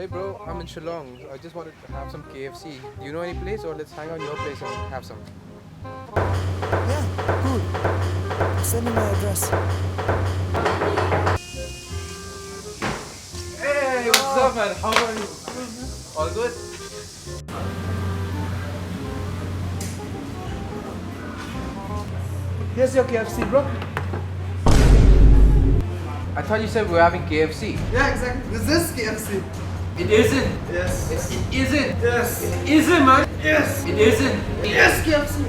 Hey bro, I'm in Shillong. I just wanted to have some KFC. Do you know any place, or let's hang out in your place and have some? Yeah, cool. Send me my address. Hey, what's up man? How are you? All good? Here's your KFC, bro. I thought you said we were having KFC. Yeah, exactly. This is KFC. It isn't. Yes. It isn't. Yes. It isn't, man. Yes. It isn't. Yes, KFC.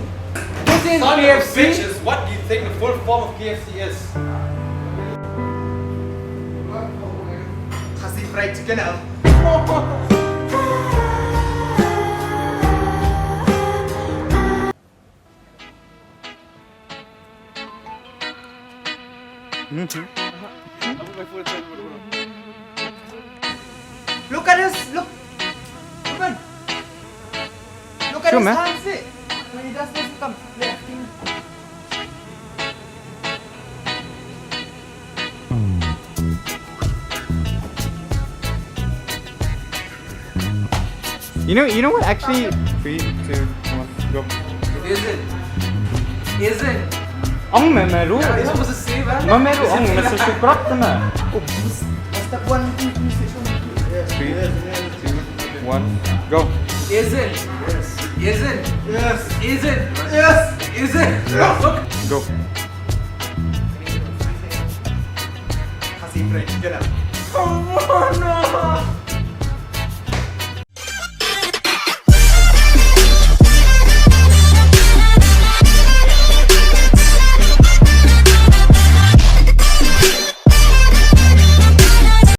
This is Son of KFC. bitches, what do you think the full form of KFC is? Khasi fried chicken. Look at his look. Reuben. Look at Sure, his man. hands. See? When he does this, he comes lifting. You know what? Actually, 3, 2, 1, go. It isn't. Isn't. Ang memeru. You're supposed to say that. Memeru ang nasa suprak na. Basta 1, 2, 3 station. Yes. 3, 2, 1, go. Isn't. Yes. Isn't. Yes. Isn't. Yes. Isn't. Look. Go. Khasi fried chicken. Oh no.